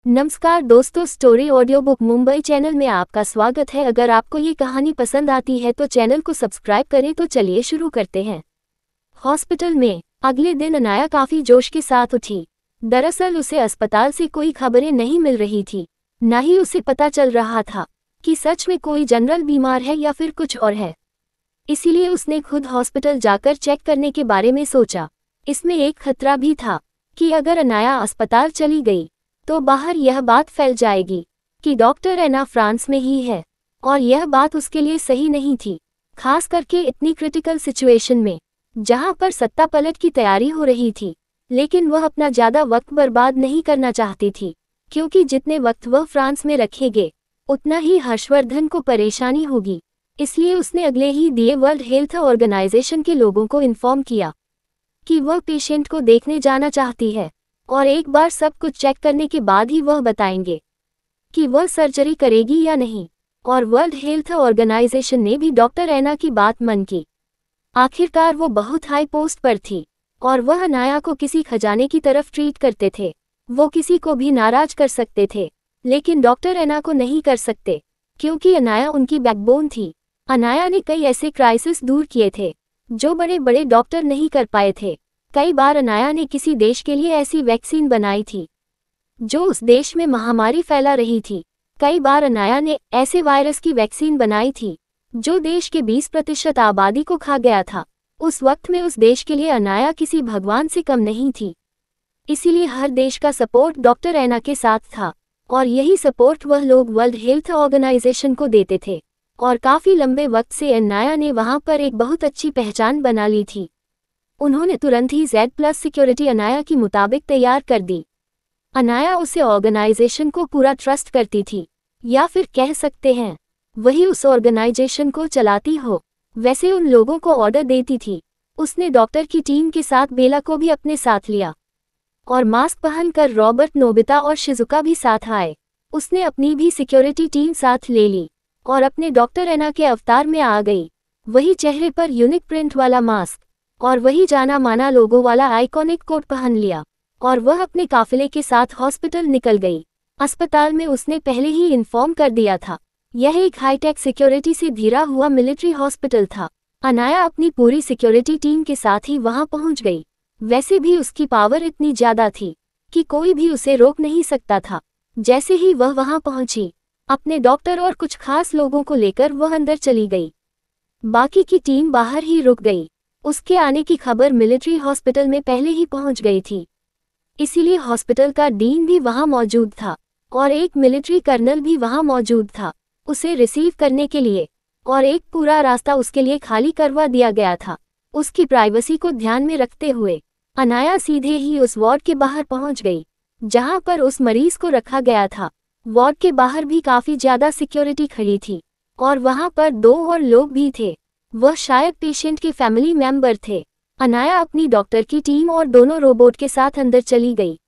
नमस्कार दोस्तों, story audio book Mumbai channel में आपका स्वागत है। अगर आपको ये कहानी पसंद आती है तो चैनल को सब्सक्राइब करें। तो चलिए शुरू करते हैं। हॉस्पिटल में अगले दिन अनाया काफी जोश के साथ उठी। दरअसल उसे अस्पताल से कोई खबरें नहीं मिल रही थी, न ही उसे पता चल रहा था कि सच में कोई जनरल बीमार है या फिर कुछ और है। इसीलिए उसने खुद हॉस्पिटल जाकर चेक करने के बारे में सोचा। इसमें एक खतरा भी था कि अगर अनाया अस्पताल चली गई तो बाहर यह बात फैल जाएगी कि डॉक्टर एना फ्रांस में ही है, और यह बात उसके लिए सही नहीं थी, खास करके इतनी क्रिटिकल सिचुएशन में जहां पर सत्ता पलट की तैयारी हो रही थी। लेकिन वह अपना ज़्यादा वक्त बर्बाद नहीं करना चाहती थी, क्योंकि जितने वक्त वह फ्रांस में रखेंगे उतना ही हर्षवर्धन को परेशानी होगी। इसलिए उसने अगले ही दिए वर्ल्ड हेल्थ ऑर्गेनाइजेशन के लोगों को इन्फॉर्म किया कि वह पेशेंट को देखने जाना चाहती है, और एक बार सब कुछ चेक करने के बाद ही वह बताएंगे कि वह सर्जरी करेगी या नहीं। और वर्ल्ड हेल्थ ऑर्गेनाइजेशन ने भी डॉक्टर एना की बात मान की। आखिरकार वो बहुत हाई पोस्ट पर थी और वह अनाया को किसी खजाने की तरफ ट्रीट करते थे। वो किसी को भी नाराज कर सकते थे, लेकिन डॉक्टर एना को नहीं कर सकते, क्योंकि अनाया उनकी बैकबोन थी। अनाया ने कई ऐसे क्राइसिस दूर किए थे जो बड़े बड़े डॉक्टर नहीं कर पाए थे। कई बार अनाया ने किसी देश के लिए ऐसी वैक्सीन बनाई थी जो उस देश में महामारी फैला रही थी। कई बार अनाया ने ऐसे वायरस की वैक्सीन बनाई थी जो देश के 20% आबादी को खा गया था। उस वक्त में उस देश के लिए अनाया किसी भगवान से कम नहीं थी। इसीलिए हर देश का सपोर्ट डॉक्टर एना के साथ था, और यही सपोर्ट वह लोग वर्ल्ड हेल्थ ऑर्गेनाइजेशन को देते थे। और काफ़ी लंबे वक्त से अनाया ने वहाँ पर एक बहुत अच्छी पहचान बना ली थी। उन्होंने तुरंत ही Z+ सिक्योरिटी अनाया की मुताबिक तैयार कर दी। अनाया उसे ऑर्गेनाइजेशन को पूरा ट्रस्ट करती थी, या फिर कह सकते हैं वही उस ऑर्गेनाइजेशन को चलाती हो। वैसे उन लोगों को ऑर्डर देती थी। उसने डॉक्टर की टीम के साथ बेला को भी अपने साथ लिया, और मास्क पहनकर रॉबर्ट, नोबिता और शिजुका भी साथ आए। उसने अपनी भी सिक्योरिटी टीम साथ ले ली और अपने डॉक्टर एना के अवतार में आ गई। वही चेहरे पर यूनिक प्रिंट वाला मास्क और वही जाना माना लोगो वाला आइकॉनिक कोट पहन लिया, और वह अपने काफिले के साथ हॉस्पिटल निकल गई। अस्पताल में उसने पहले ही इन्फॉर्म कर दिया था, यह एक हाईटेक सिक्योरिटी से घिरा हुआ मिलिट्री हॉस्पिटल था। अनाया अपनी पूरी सिक्योरिटी टीम के साथ ही वहां पहुंच गई। वैसे भी उसकी पावर इतनी ज्यादा थी कि कोई भी उसे रोक नहीं सकता था। जैसे ही वह वहां पहुंची, अपने डॉक्टर और कुछ खास लोगों को लेकर वह अंदर चली गई। बाकी की टीम बाहर ही रुक गई। उसके आने की खबर मिलिट्री हॉस्पिटल में पहले ही पहुंच गई थी, इसीलिए हॉस्पिटल का डीन भी वहां मौजूद था, और एक मिलिट्री कर्नल भी वहां मौजूद था उसे रिसीव करने के लिए, और एक पूरा रास्ता उसके लिए खाली करवा दिया गया था। उसकी प्राइवेसी को ध्यान में रखते हुए अनाया सीधे ही उस वार्ड के बाहर पहुंच गई जहां पर उस मरीज को रखा गया था। वार्ड के बाहर भी काफी ज्यादा सिक्योरिटी खड़ी थी, और वहां पर 2 और लोग भी थे। वह शायद पेशेंट के फैमिली मेंबर थे। अनाया अपनी डॉक्टर की टीम और दोनों रोबोट के साथ अंदर चली गई।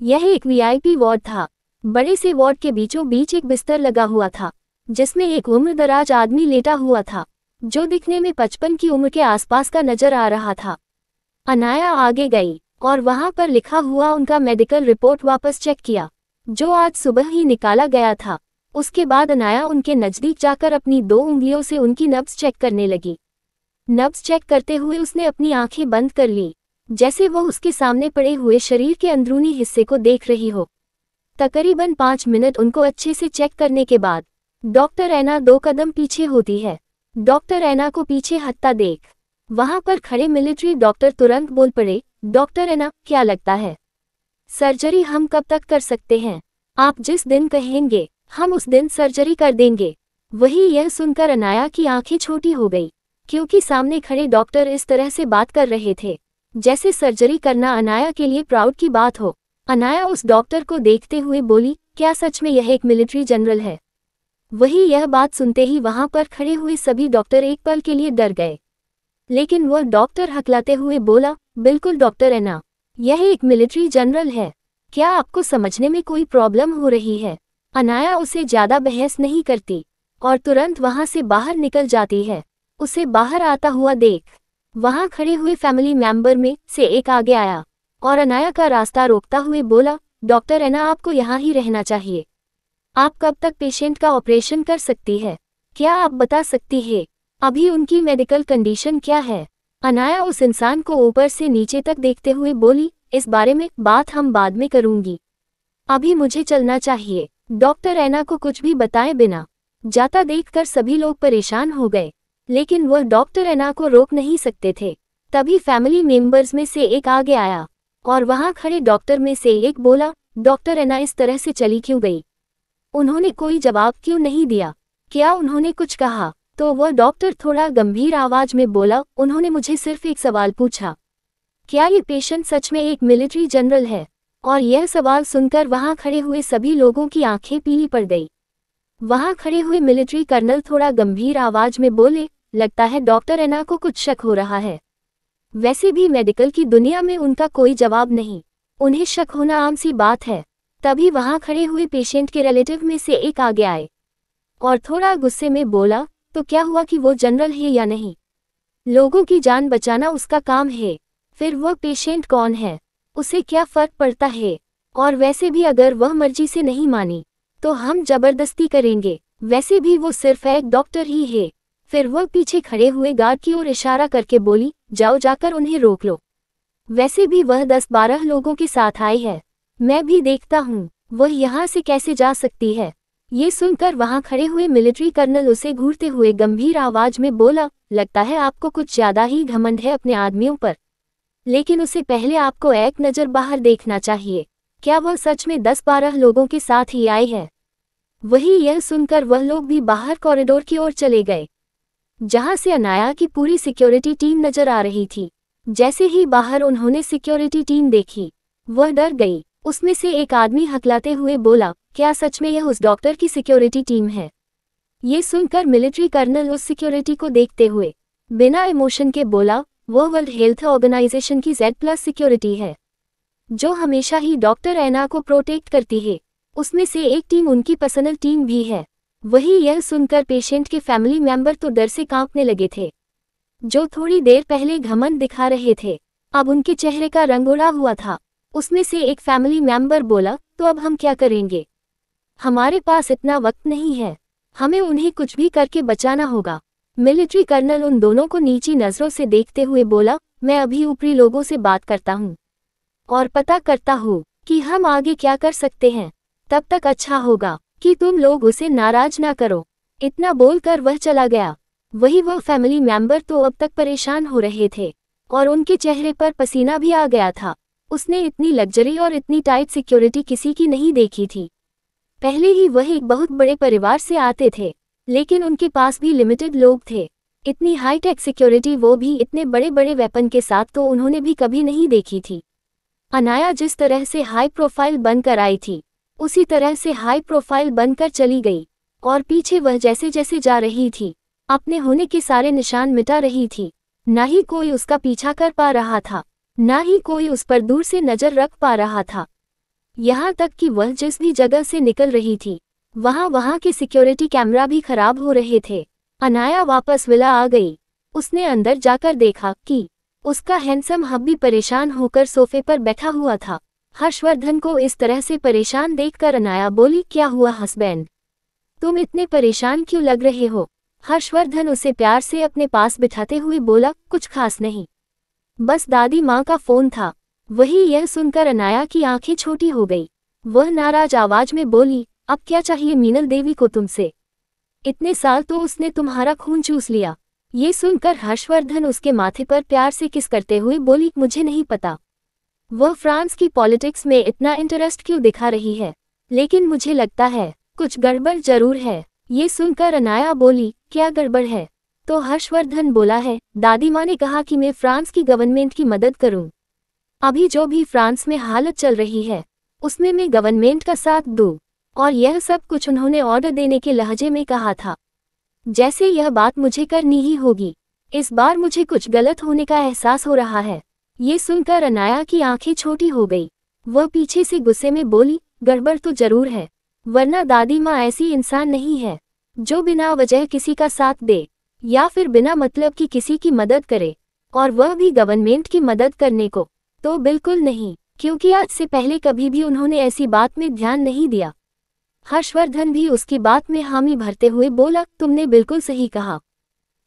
यह एक VIP वार्ड था। बड़े से वार्ड के बीचों बीच एक बिस्तर लगा हुआ था, जिसमें एक उम्रदराज आदमी लेटा हुआ था, जो दिखने में 55 की उम्र के आसपास का नजर आ रहा था। अनाया आगे गई और वहां पर लिखा हुआ उनका मेडिकल रिपोर्ट वापस चेक किया, जो आज सुबह ही निकाला गया था। उसके बाद अनाया उनके नज़दीक जाकर अपनी 2 उंगलियों से उनकी नब्ज चेक करने लगी। नब्ज चेक करते हुए उसने अपनी आंखें बंद कर ली, जैसे वह उसके सामने पड़े हुए शरीर के अंदरूनी हिस्से को देख रही हो। तकरीबन 5 मिनट उनको अच्छे से चेक करने के बाद डॉक्टर एना 2 कदम पीछे होती है। डॉक्टर एना को पीछे हटता देख वहां पर खड़े मिलिट्री डॉक्टर तुरंत बोल पड़े, डॉक्टर एना, क्या लगता है सर्जरी हम कब तक कर सकते हैं? आप जिस दिन कहेंगे हम उस दिन सर्जरी कर देंगे। वही यह सुनकर अनाया की आंखें छोटी हो गई, क्योंकि सामने खड़े डॉक्टर इस तरह से बात कर रहे थे जैसे सर्जरी करना अनाया के लिए प्राउड की बात हो। अनाया उस डॉक्टर को देखते हुए बोली, क्या सच में यह एक मिलिट्री जनरल है? वही यह बात सुनते ही वहां पर खड़े हुए सभी डॉक्टर एक पल के लिए डर गए, लेकिन वह डॉक्टर हकलाते हुए बोला, बिल्कुल डॉक्टर एना, यह एक मिलिट्री जनरल है। क्या आपको समझने में कोई प्रॉब्लम हो रही है? अनाया उसे ज्यादा बहस नहीं करती और तुरंत वहां से बाहर निकल जाती है। उसे बाहर आता हुआ देख वहां खड़े हुए फैमिली मेंबर में से एक आगे आया और अनाया का रास्ता रोकता हुए बोला, डॉक्टर एना आपको यहाँ ही रहना चाहिए। आप कब तक पेशेंट का ऑपरेशन कर सकती है? क्या आप बता सकती है अभी उनकी मेडिकल कंडीशन क्या है? अनाया उस इंसान को ऊपर से नीचे तक देखते हुए बोली, इस बारे में बात हम बाद में करूंगी, अभी मुझे चलना चाहिए। डॉक्टर एना को कुछ भी बताए बिना जाता देखकर सभी लोग परेशान हो गए, लेकिन वह डॉक्टर एना को रोक नहीं सकते थे। तभी फैमिली मेंबर्स में से एक आगे आया और वहां खड़े डॉक्टर में से एक बोला, डॉक्टर एना इस तरह से चली क्यों गई? उन्होंने कोई जवाब क्यों नहीं दिया? क्या उन्होंने कुछ कहा? तो वह डॉक्टर थोड़ा गंभीर आवाज में बोला, उन्होंने मुझे सिर्फ एक सवाल पूछा, क्या ये पेशेंट सच में एक मिलिट्री जनरल है? और यह सवाल सुनकर वहां खड़े हुए सभी लोगों की आंखें पीली पड़ गई। वहां खड़े हुए मिलिट्री कर्नल थोड़ा गंभीर आवाज में बोले, लगता है डॉक्टर एना को कुछ शक हो रहा है। वैसे भी मेडिकल की दुनिया में उनका कोई जवाब नहीं, उन्हें शक होना आम सी बात है। तभी वहां खड़े हुए पेशेंट के रिलेटिव में से एक आगे आए और थोड़ा गुस्से में बोला, तो क्या हुआ कि वो जनरल है या नहीं? लोगों की जान बचाना उसका काम है, फिर वह पेशेंट कौन है, उसे क्या फर्क पड़ता है? और वैसे भी अगर वह मर्जी से नहीं मानी तो हम जबरदस्ती करेंगे, वैसे भी वो सिर्फ एक डॉक्टर ही है। फिर वह पीछे खड़े हुए गार्ड की ओर इशारा करके बोली, जाओ जाकर उन्हें रोक लो, वैसे भी वह 10-12 लोगों के साथ आई है, मैं भी देखता हूँ वह यहाँ से कैसे जा सकती है। ये सुनकर वहां खड़े हुए मिलिट्री कर्नल उसे घूरते हुए गंभीर आवाज में बोला, लगता है आपको कुछ ज्यादा ही घमंड है अपने आदमियों पर, लेकिन उसे पहले आपको एक नज़र बाहर देखना चाहिए, क्या वह सच में 10-12 लोगों के साथ ही आई है? वही यह सुनकर वह लोग भी बाहर कॉरिडोर की ओर चले गए, जहां से अनाया की पूरी सिक्योरिटी टीम नजर आ रही थी। जैसे ही बाहर उन्होंने सिक्योरिटी टीम देखी, वह डर गई। उसमें से एक आदमी हकलाते हुए बोला, क्या सच में यह उस डॉक्टर की सिक्योरिटी टीम है? ये सुनकर मिलिट्री कर्नल उस सिक्योरिटी को देखते हुए बिना इमोशन के बोला, वो वर्ल्ड हेल्थ ऑर्गेनाइजेशन की Z+ सिक्योरिटी है, जो हमेशा ही डॉक्टर एना को प्रोटेक्ट करती है। उसमें से एक टीम उनकी पर्सनल टीम भी है। वही यह सुनकर पेशेंट के फैमिली मेंबर तो डर से कांपने लगे थे। जो थोड़ी देर पहले घमंड दिखा रहे थे, अब उनके चेहरे का रंग उड़ा हुआ था। उसमें से एक फैमिली मेंबर बोला, तो अब हम क्या करेंगे? हमारे पास इतना वक्त नहीं है, हमें उन्हें कुछ भी करके बचाना होगा। मिलिट्री कर्नल उन दोनों को नीची नजरों से देखते हुए बोला, मैं अभी ऊपरी लोगों से बात करता हूँ और पता करता हूँ कि हम आगे क्या कर सकते हैं। तब तक अच्छा होगा कि तुम लोग उसे नाराज ना करो। इतना बोलकर वह चला गया। वही वह फैमिली मेंबर तो अब तक परेशान हो रहे थे और उनके चेहरे पर पसीना भी आ गया था। उसने इतनी लग्जरी और इतनी टाइट सिक्योरिटी किसी की नहीं देखी थी। पहले ही वह एक बहुत बड़े परिवार से आते थे, लेकिन उनके पास भी लिमिटेड लोग थे। इतनी हाईटेक सिक्योरिटी, वो भी इतने बड़े बड़े वेपन के साथ, तो उन्होंने भी कभी नहीं देखी थी। अनाया जिस तरह से हाई प्रोफाइल बनकर आई थी, उसी तरह से हाई प्रोफाइल बनकर चली गई और पीछे वह जैसे जैसे जा रही थी, अपने होने के सारे निशान मिटा रही थी। ना ही कोई उसका पीछा कर पा रहा था, ना ही कोई उस पर दूर से नजर रख पा रहा था। यहाँ तक कि वह जिस भी जगह से निकल रही थी, वहाँ के सिक्योरिटी कैमरा भी खराब हो रहे थे। अनाया वापस विला आ गई। उसने अंदर जाकर देखा कि उसका हैंडसम हब्बी परेशान होकर सोफे पर बैठा हुआ था। हर्षवर्धन को इस तरह से परेशान देखकर अनाया बोली, क्या हुआ हस्बैंड, तुम इतने परेशान क्यों लग रहे हो? हर्षवर्धन उसे प्यार से अपने पास बिठाते हुए बोला, कुछ खास नहीं, बस दादी माँ का फोन था। वही यह सुनकर अनाया की आंखें छोटी हो गई। वह नाराज आवाज में बोली, अब क्या चाहिए मीनल देवी को तुमसे? इतने साल तो उसने तुम्हारा खून चूस लिया। ये सुनकर हर्षवर्धन उसके माथे पर प्यार से किस करते हुए बोली, मुझे नहीं पता वह फ्रांस की पॉलिटिक्स में इतना इंटरेस्ट क्यों दिखा रही है, लेकिन मुझे लगता है कुछ गड़बड़ जरूर है। ये सुनकर अनाया बोली, क्या गड़बड़ है? तो हर्षवर्धन बोला है, दादी माँ ने कहा कि मैं फ्रांस की गवर्नमेंट की मदद करूं। अभी जो भी फ्रांस में हालत चल रही है, उसमें मैं गवर्नमेंट का साथ दूं। और यह सब कुछ उन्होंने ऑर्डर देने के लहजे में कहा था, जैसे यह बात मुझे करनी ही होगी। इस बार मुझे कुछ गलत होने का एहसास हो रहा है। ये सुनकर अनाया की आंखें छोटी हो गई। वह पीछे से गुस्से में बोली, गड़बड़ तो जरूर है, वरना दादी माँ ऐसी इंसान नहीं है जो बिना वजह किसी का साथ दे या फिर बिना मतलब की किसी की मदद करे, और वह भी गवर्नमेंट की मदद करने को। तो बिल्कुल नहीं, क्योंकि आज से पहले कभी भी उन्होंने ऐसी बात में ध्यान नहीं दिया। हर्षवर्धन भी उसकी बात में हामी भरते हुए बोला, तुमने बिल्कुल सही कहा,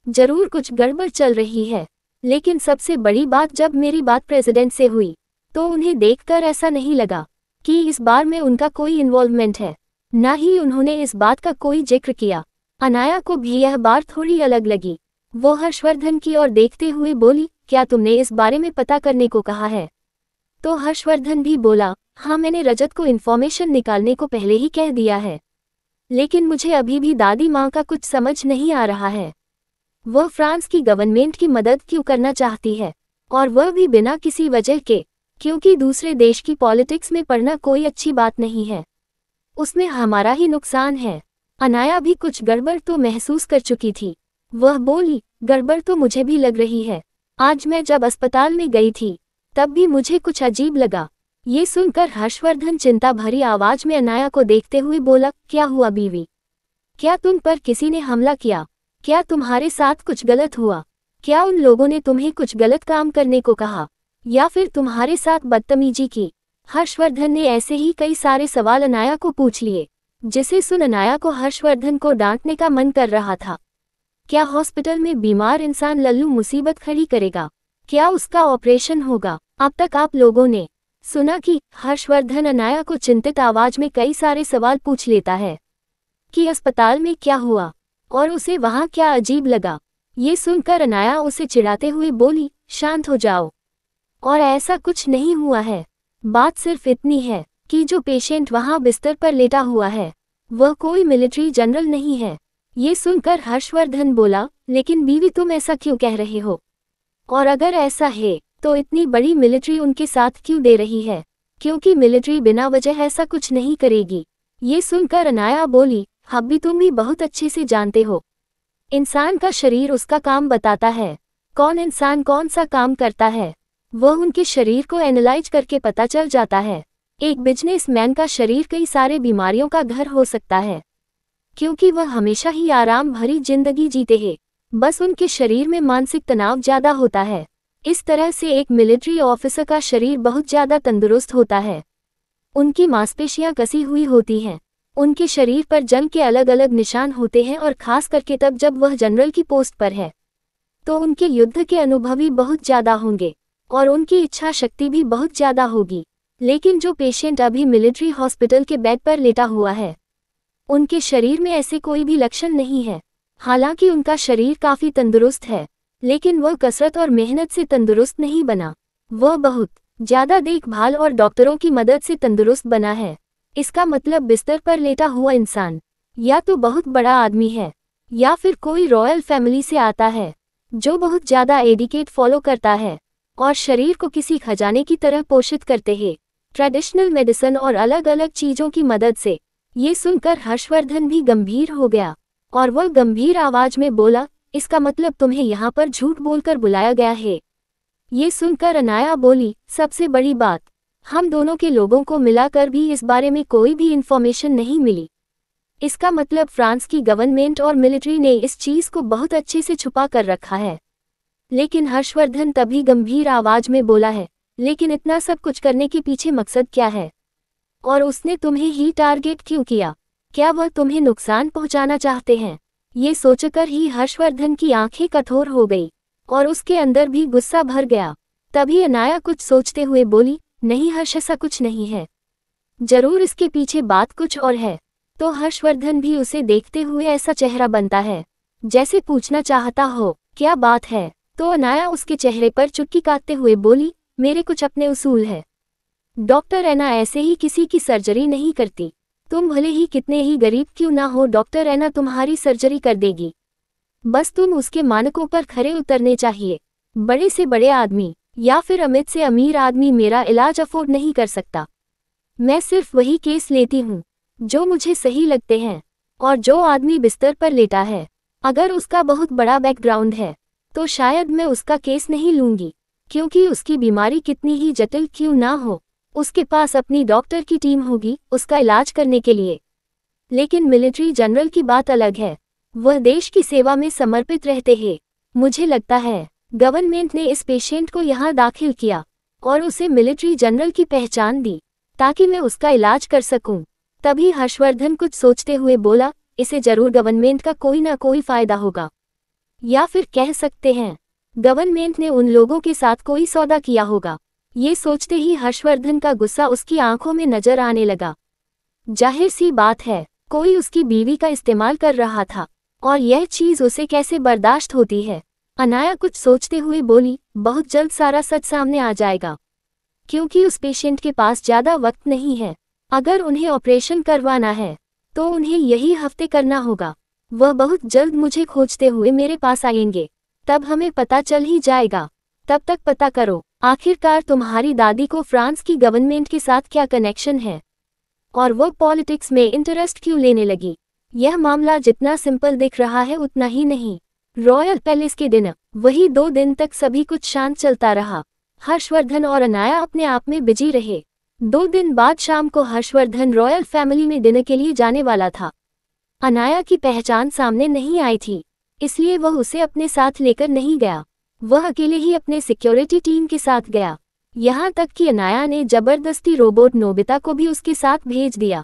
जरूर कुछ गड़बड़ चल रही है, लेकिन सबसे बड़ी बात जब मेरी बात प्रेसिडेंट से हुई तो उन्हें देखकर ऐसा नहीं लगा कि इस बार में उनका कोई इन्वॉल्वमेंट है, न ही उन्होंने इस बात का कोई जिक्र किया। अनाया को भी यह बात थोड़ी अलग लगी। वो हर्षवर्धन की ओर देखते हुए बोली, क्या तुमने इस बारे में पता करने को कहा है? तो हर्षवर्धन भी बोला, हाँ, मैंने रजत को इन्फॉर्मेशन निकालने को पहले ही कह दिया है, लेकिन मुझे अभी भी दादी माँ का कुछ समझ नहीं आ रहा है। वह फ्रांस की गवर्नमेंट की मदद क्यों करना चाहती है, और वह भी बिना किसी वजह के, क्योंकि दूसरे देश की पॉलिटिक्स में पढ़ना कोई अच्छी बात नहीं है, उसमें हमारा ही नुकसान है। अनाया भी कुछ गड़बड़ तो महसूस कर चुकी थी। वह बोली, गड़बड़ तो मुझे भी लग रही है। आज मैं जब अस्पताल में गई थी तब भी मुझे कुछ अजीब लगा। ये सुनकर हर्षवर्धन चिंता भरी आवाज में अनाया को देखते हुए बोला, क्या हुआ बीवी? क्या तुम पर किसी ने हमला किया? क्या तुम्हारे साथ कुछ गलत हुआ? क्या उन लोगों ने तुम्हें कुछ गलत काम करने को कहा या फिर तुम्हारे साथ बदतमीजी की? हर्षवर्धन ने ऐसे ही कई सारे सवाल अनाया को पूछ लिए, जिसे सुन अनाया को हर्षवर्धन को डांटने का मन कर रहा था। क्या हॉस्पिटल में बीमार इंसान लल्लू मुसीबत खड़ी करेगा? क्या उसका ऑपरेशन होगा? अब तक आप लोगों ने सुना कि हर्षवर्धन अनाया को चिंतित आवाज में कई सारे सवाल पूछ लेता है कि अस्पताल में क्या हुआ और उसे वहां क्या अजीब लगा। ये सुनकर अनाया उसे चिढ़ाते हुए बोली, शांत हो जाओ, और ऐसा कुछ नहीं हुआ है। बात सिर्फ इतनी है कि जो पेशेंट वहां बिस्तर पर लेटा हुआ है वह कोई मिलिट्री जनरल नहीं है। ये सुनकर हर्षवर्धन बोला, लेकिन बीवी तुम ऐसा क्यों कह रहे हो? और अगर ऐसा है तो इतनी बड़ी मिलिट्री उनके साथ क्यों दे रही है? क्योंकि मिलिट्री बिना वजह ऐसा कुछ नहीं करेगी। ये सुनकर अनाया बोली, हब्बी तुम भी बहुत अच्छे से जानते हो, इंसान का शरीर उसका काम बताता है। कौन इंसान कौन सा काम करता है वह उनके शरीर को एनालाइज करके पता चल जाता है। एक बिजनेसमैन का शरीर कई सारे बीमारियों का घर हो सकता है, क्योंकि वह हमेशा ही आराम भरी जिंदगी जीते हैं, बस उनके शरीर में मानसिक तनाव ज्यादा होता है। इस तरह से एक मिलिट्री ऑफिसर का शरीर बहुत ज्यादा तंदुरुस्त होता है। उनकी मांसपेशियां कसी हुई होती हैं, उनके शरीर पर जंग के अलग अलग निशान होते हैं, और खास करके तब जब वह जनरल की पोस्ट पर है तो उनके युद्ध के अनुभवी बहुत ज्यादा होंगे और उनकी इच्छा शक्ति भी बहुत ज्यादा होगी। लेकिन जो पेशेंट अभी मिलिट्री हॉस्पिटल के बेड पर लेटा हुआ है उनके शरीर में ऐसे कोई भी लक्षण नहीं है। हालांकि उनका शरीर काफी तंदुरुस्त है, लेकिन वह कसरत और मेहनत से तंदुरुस्त नहीं बना, वह बहुत ज्यादा देखभाल और डॉक्टरों की मदद से तंदुरुस्त बना है। इसका मतलब बिस्तर पर लेटा हुआ इंसान या तो बहुत बड़ा आदमी है या फिर कोई रॉयल फैमिली से आता है जो बहुत ज्यादा एडिकेट फॉलो करता है और शरीर को किसी खजाने की तरह पोषित करते हैं, ट्रेडिशनल मेडिसिन और अलग अलग चीजों की मदद से। ये सुनकर हर्षवर्धन भी गंभीर हो गया और वह गंभीर आवाज में बोला, इसका मतलब तुम्हें यहाँ पर झूठ बोलकर बुलाया गया है? ये सुनकर अनाया बोली, सबसे बड़ी बात, हम दोनों के लोगों को मिलाकर भी इस बारे में कोई भी इंफॉर्मेशन नहीं मिली। इसका मतलब फ्रांस की गवर्नमेंट और मिलिट्री ने इस चीज को बहुत अच्छे से छुपा कर रखा है। लेकिन हर्षवर्धन तभी गंभीर आवाज में बोला है, लेकिन इतना सब कुछ करने के पीछे मकसद क्या है? और उसने तुम्हें ही टारगेट क्यों किया? क्या वह तुम्हें नुकसान पहुंचाना चाहते हैं? ये सोचकर ही हर्षवर्धन की आंखें कठोर हो गई और उसके अंदर भी गुस्सा भर गया। तभी अनाया कुछ सोचते हुए बोली, नहीं हर्ष, ऐसा कुछ नहीं है, जरूर इसके पीछे बात कुछ और है। तो हर्षवर्धन भी उसे देखते हुए ऐसा चेहरा बनता है जैसे पूछना चाहता हो, क्या बात है? तो अनाया उसके चेहरे पर चुटकी काटते हुए बोली, मेरे कुछ अपने उसूल है। डॉक्टर एना ऐसे ही किसी की सर्जरी नहीं करती। तुम भले ही कितने ही गरीब क्यों ना हो, डॉक्टर एना तुम्हारी सर्जरी कर देगी। बस तुम उसके मानकों पर खरे उतरने चाहिए। बड़े से बड़े आदमी या फिर अमीर से अमीर आदमी मेरा इलाज अफोर्ड नहीं कर सकता। मैं सिर्फ वही केस लेती हूँ जो मुझे सही लगते हैं, और जो आदमी बिस्तर पर लेटा है अगर उसका बहुत बड़ा बैकग्राउंड है तो शायद मैं उसका केस नहीं लूंगी, क्योंकि उसकी बीमारी कितनी ही जटिल क्यों ना हो, उसके पास अपनी डॉक्टर की टीम होगी उसका इलाज करने के लिए। लेकिन मिलिट्री जनरल की बात अलग है, वह देश की सेवा में समर्पित रहते हैं। मुझे लगता है गवर्नमेंट ने इस पेशेंट को यहाँ दाखिल किया और उसे मिलिट्री जनरल की पहचान दी ताकि मैं उसका इलाज कर सकूं। तभी हर्षवर्धन कुछ सोचते हुए बोला, इसे जरूर गवर्नमेंट का कोई ना कोई फायदा होगा, या फिर कह सकते हैं गवर्नमेंट ने उन लोगों के साथ कोई सौदा किया होगा। ये सोचते ही हर्षवर्धन का गुस्सा उसकी आंखों में नजर आने लगा। जाहिर सी बात है, कोई उसकी बीवी का इस्तेमाल कर रहा था, और यह चीज उसे कैसे बर्दाश्त होती है। अनाया कुछ सोचते हुए बोली, बहुत जल्द सारा सच सामने आ जाएगा, क्योंकि उस पेशेंट के पास ज्यादा वक्त नहीं है। अगर उन्हें ऑपरेशन करवाना है तो उन्हें यही हफ्ते करना होगा। वह बहुत जल्द मुझे खोजते हुए मेरे पास आएंगे, तब हमें पता चल ही जाएगा। तब तक पता करो, आखिरकार तुम्हारी दादी को फ्रांस की गवर्नमेंट के साथ क्या कनेक्शन है, और वह पॉलिटिक्स में इंटरेस्ट क्यों लेने लगी। यह मामला जितना सिंपल दिख रहा है उतना ही नहीं। रॉयल पैलेस के दिन वही 2 दिन तक सभी कुछ शांत चलता रहा। हर्षवर्धन और अनाया अपने आप में बिजी रहे। 2 दिन बाद शाम को हर्षवर्धन रॉयल फैमिली में डिनर के लिए जाने वाला था। अनाया की पहचान सामने नहीं आई थी, इसलिए वह उसे अपने साथ लेकर नहीं गया। वह अकेले ही अपने सिक्योरिटी टीम के साथ गया। यहाँ तक कि अनाया ने जबरदस्ती रोबोट नोबिता को भी उसके साथ भेज दिया,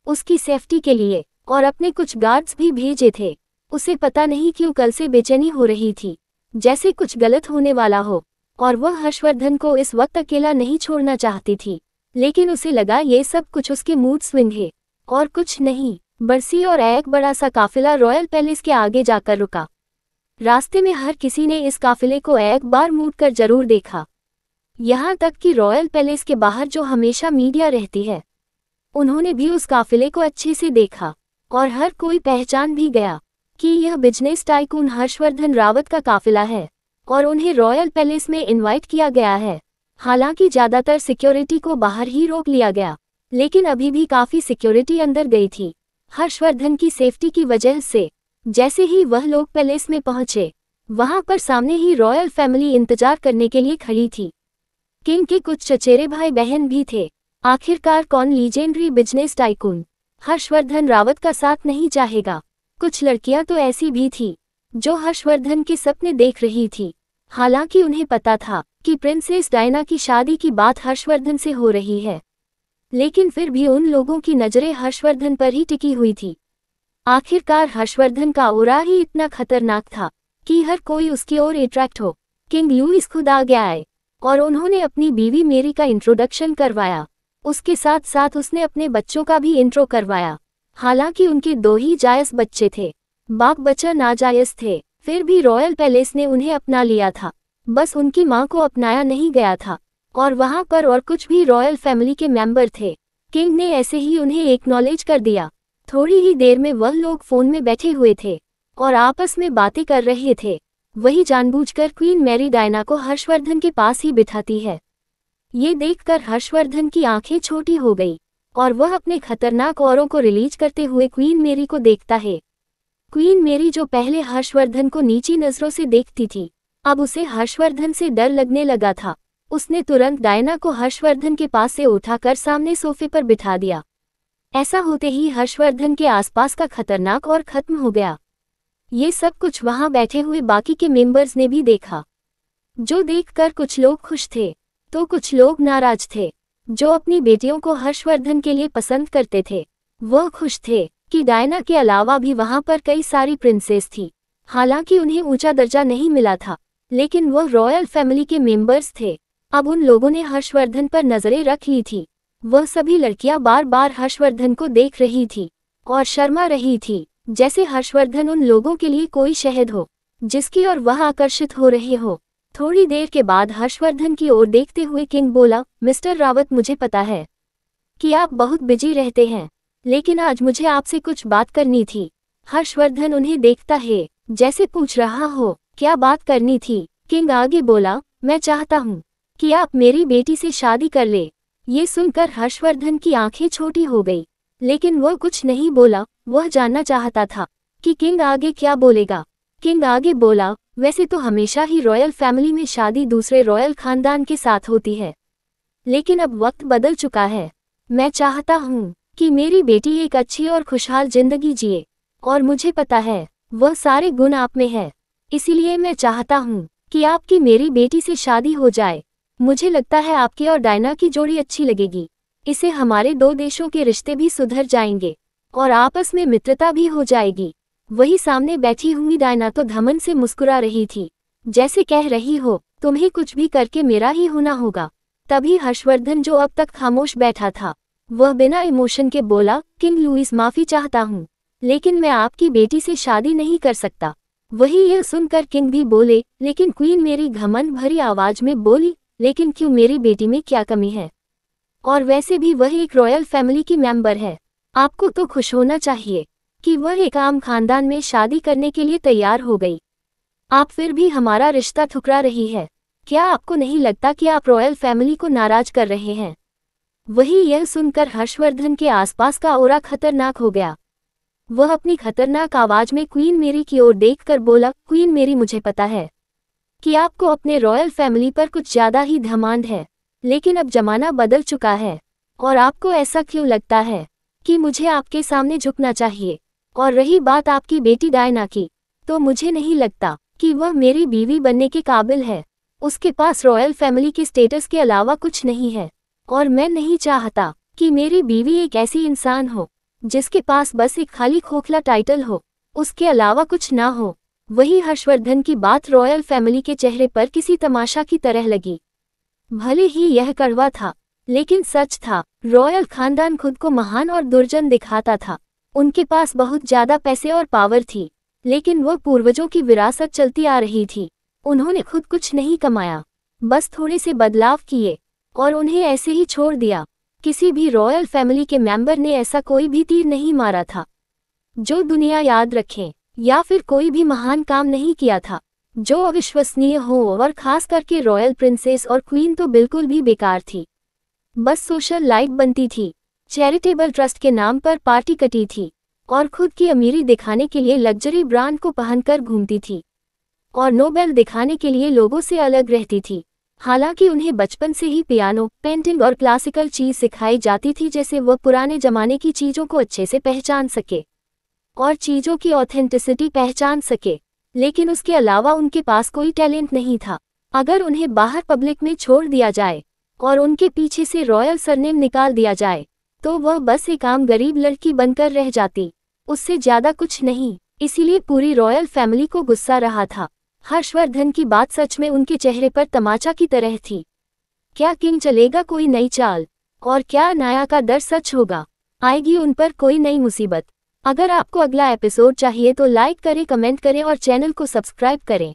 उसकी सेफ्टी के लिए, और अपने कुछ गार्ड्स भी भेजे थे। उसे पता नहीं क्यों कल से बेचैनी हो रही थी, जैसे कुछ गलत होने वाला हो, और वह हर्षवर्धन को इस वक्त अकेला नहीं छोड़ना चाहती थी। लेकिन उसे लगा ये सब कुछ उसके मूड स्विंग है, और कुछ नहीं। बरसी और एक बड़ा सा काफिला रॉयल पैलेस के आगे जाकर रुका। रास्ते में हर किसी ने इस काफिले को एक बार मुड़ कर जरूर देखा, यहाँ तक कि रॉयल पैलेस के बाहर जो हमेशा मीडिया रहती है, उन्होंने भी उस काफिले को अच्छे से देखा, और हर कोई पहचान भी गया कि यह बिजनेस टाइकून हर्षवर्धन रावत का काफिला है, और उन्हें रॉयल पैलेस में इनवाइट किया गया है। हालांकि ज्यादातर सिक्योरिटी को बाहर ही रोक लिया गया, लेकिन अभी भी काफी सिक्योरिटी अंदर गई थी, हर्षवर्धन की सेफ्टी की वजह से। जैसे ही वह लोग पैलेस में पहुंचे, वहां पर सामने ही रॉयल फैमिली इंतजार करने के लिए खड़ी थी। किंग के कुछ चचेरे भाई बहन भी थे। आखिरकार कौन legendary business tycoon Harshvardhan Rawat का साथ नहीं चाहेगा। कुछ लड़कियां तो ऐसी भी थी जो हर्षवर्धन के सपने देख रही थी। हालांकि उन्हें पता था कि प्रिंसेस डायना की शादी की बात हर्षवर्धन से हो रही है, लेकिन फिर भी उन लोगों की नजरें हर्षवर्धन पर ही टिकी हुई थी। आखिरकार हर्षवर्धन का ऑरा ही इतना खतरनाक था कि हर कोई उसकी ओर अट्रैक्ट हो। किंग लुइस खुद आगे आए, और उन्होंने अपनी बीवी मेरी का इंट्रोडक्शन करवाया। उसके साथ साथ उसने अपने बच्चों का भी इंट्रो करवाया। हालांकि उनके 2 ही जायज बच्चे थे, बाक बच्चा नाजायज थे, फिर भी रॉयल पैलेस ने उन्हें अपना लिया था। बस उनकी मां को अपनाया नहीं गया था, और वहां पर और कुछ भी रॉयल फैमिली के मेंबर थे। किंग ने ऐसे ही उन्हें एक्नॉलेज कर दिया। थोड़ी ही देर में वह लोग फोन में बैठे हुए थे और आपस में बातें कर रहे थे। वही जानबूझकर क्वीन मैरी डायना को हर्षवर्धन के पास ही बिठाती है। ये देखकर हर्षवर्धन की आंखें छोटी हो गई, और वह अपने खतरनाक औरों को रिलीज करते हुए क्वीन मेरी को देखता है। क्वीन मेरी जो पहले हर्षवर्धन को नीची नजरों से देखती थी, अब उसे हर्षवर्धन से डर लगने लगा था। उसने तुरंत डायना को हर्षवर्धन के पास से उठाकर सामने सोफे पर बिठा दिया। ऐसा होते ही हर्षवर्धन के आसपास का खतरनाक और खत्म हो गया। ये सब कुछ वहां बैठे हुए बाकी के मेंबर्स ने भी देखा, जो देखकर कुछ लोग खुश थे तो कुछ लोग नाराज थे। जो अपनी बेटियों को हर्षवर्धन के लिए पसंद करते थे, वह खुश थे कि डायना के अलावा भी वहां पर कई सारी प्रिंसेस थी। हालांकि उन्हें ऊंचा दर्जा नहीं मिला था, लेकिन वह रॉयल फैमिली के मेंबर्स थे। अब उन लोगों ने हर्षवर्धन पर नजरें रख ली थी। वह सभी लड़कियां बार बार हर्षवर्धन को देख रही थी और शर्मा रही थी, जैसे हर्षवर्धन उन लोगों के लिए कोई शहद हो जिसकी ओर वह आकर्षित हो रहे हो। थोड़ी देर के बाद हर्षवर्धन की ओर देखते हुए किंग बोला, मिस्टर रावत, मुझे पता है कि आप बहुत बिजी रहते हैं, लेकिन आज मुझे आपसे कुछ बात करनी थी। हर्षवर्धन उन्हें देखता है जैसे पूछ रहा हो, क्या बात करनी थी। किंग आगे बोला, मैं चाहता हूँ कि आप मेरी बेटी से शादी कर ले। ये सुनकर हर्षवर्धन की आंखें छोटी हो गई, लेकिन वह कुछ नहीं बोला। वह जानना चाहता था कि किंग आगे क्या बोलेगा। किंग आगे बोला, वैसे तो हमेशा ही रॉयल फैमिली में शादी दूसरे रॉयल खानदान के साथ होती है, लेकिन अब वक्त बदल चुका है। मैं चाहता हूँ कि मेरी बेटी एक अच्छी और खुशहाल जिंदगी जिए, और मुझे पता है वह सारे गुण आप में है। इसीलिए मैं चाहता हूँ कि आपकी मेरी बेटी से शादी हो जाए। मुझे लगता है आपकी और डायना की जोड़ी अच्छी लगेगी। इससे हमारे दो देशों के रिश्ते भी सुधर जाएंगे और आपस में मित्रता भी हो जाएगी। वही सामने बैठी हुई डायना तो धमन से मुस्कुरा रही थी, जैसे कह रही हो तुम्हें कुछ भी करके मेरा ही होना होगा। तभी हर्षवर्धन, जो अब तक खामोश बैठा था, वह बिना इमोशन के बोला, किंग लुइस, माफी चाहता हूँ, लेकिन मैं आपकी बेटी से शादी नहीं कर सकता। वही यह सुनकर किंग भी बोले, लेकिन क्वीन मेरी घमंड भरी आवाज में बोली, लेकिन क्यों, मेरी बेटी में क्या कमी है? और वैसे भी वह एक रॉयल फैमिली की मेंबर है। आपको तो खुश होना चाहिए कि वह एक आम खानदान में शादी करने के लिए तैयार हो गई। आप फिर भी हमारा रिश्ता ठुकरा रही है। क्या आपको नहीं लगता कि आप रॉयल फैमिली को नाराज कर रहे हैं? वही यह सुनकर हर्षवर्धन के आसपास का ऑरा खतरनाक हो गया। वह अपनी खतरनाक आवाज में क्वीन मेरी की ओर देखकर बोला, क्वीन मेरी, मुझे पता है कि आपको अपने रॉयल फैमिली पर कुछ ज्यादा ही घमंड है, लेकिन अब जमाना बदल चुका है और आपको ऐसा क्यों लगता है कि मुझे आपके सामने झुकना चाहिए? और रही बात आपकी बेटी डायना की, तो मुझे नहीं लगता कि वह मेरी बीवी बनने के काबिल है। उसके पास रॉयल फैमिली के स्टेटस के अलावा कुछ नहीं है और मैं नहीं चाहता कि मेरी बीवी एक ऐसी इंसान हो जिसके पास बस एक खाली खोखला टाइटल हो, उसके अलावा कुछ ना हो। वही हर्षवर्धन की बात रॉयल फैमिली के चेहरे पर किसी तमाशा की तरह लगी। भले ही यह कड़वा था, लेकिन सच था। रॉयल खानदान खुद को महान और दुर्जन दिखाता था। उनके पास बहुत ज्यादा पैसे और पावर थी, लेकिन वह पूर्वजों की विरासत चलती आ रही थी। उन्होंने खुद कुछ नहीं कमाया, बस थोड़े से बदलाव किए और उन्हें ऐसे ही छोड़ दिया। किसी भी रॉयल फैमिली के मेंबर ने ऐसा कोई भी तीर नहीं मारा था जो दुनिया याद रखे, या फिर कोई भी महान काम नहीं किया था जो अविश्वसनीय हो, और खास करके रॉयल प्रिंसेस और क्वीन तो बिल्कुल भी बेकार थी। बस सोशल लाइट बनती थी, चैरिटेबल ट्रस्ट के नाम पर पार्टी कटी थी और खुद की अमीरी दिखाने के लिए लग्जरी ब्रांड को पहनकर घूमती थी और नोबेल दिखाने के लिए लोगों से अलग रहती थी। हालांकि उन्हें बचपन से ही पियानो, पेंटिंग और क्लासिकल चीज सिखाई जाती थी, जैसे वह पुराने जमाने की चीजों को अच्छे से पहचान सके और चीजों की ऑथेंटिसिटी पहचान सके। लेकिन उसके अलावा उनके पास कोई टैलेंट नहीं था। अगर उन्हें बाहर पब्लिक में छोड़ दिया जाए और उनके पीछे से रॉयल सरनेम निकाल दिया जाए, तो वह बस एक आम गरीब लड़की बनकर रह जाती, उससे ज्यादा कुछ नहीं। इसीलिए पूरी रॉयल फैमिली को गुस्सा रहा था। हर्षवर्धन की बात सच में उनके चेहरे पर तमाचा की तरह थी। क्या किंग चलेगा कोई नई चाल? और क्या नाया का डर सच होगा? आएगी उन पर कोई नई मुसीबत? अगर आपको अगला एपिसोड चाहिए तो लाइक करें, कमेंट करें और चैनल को सब्सक्राइब करें।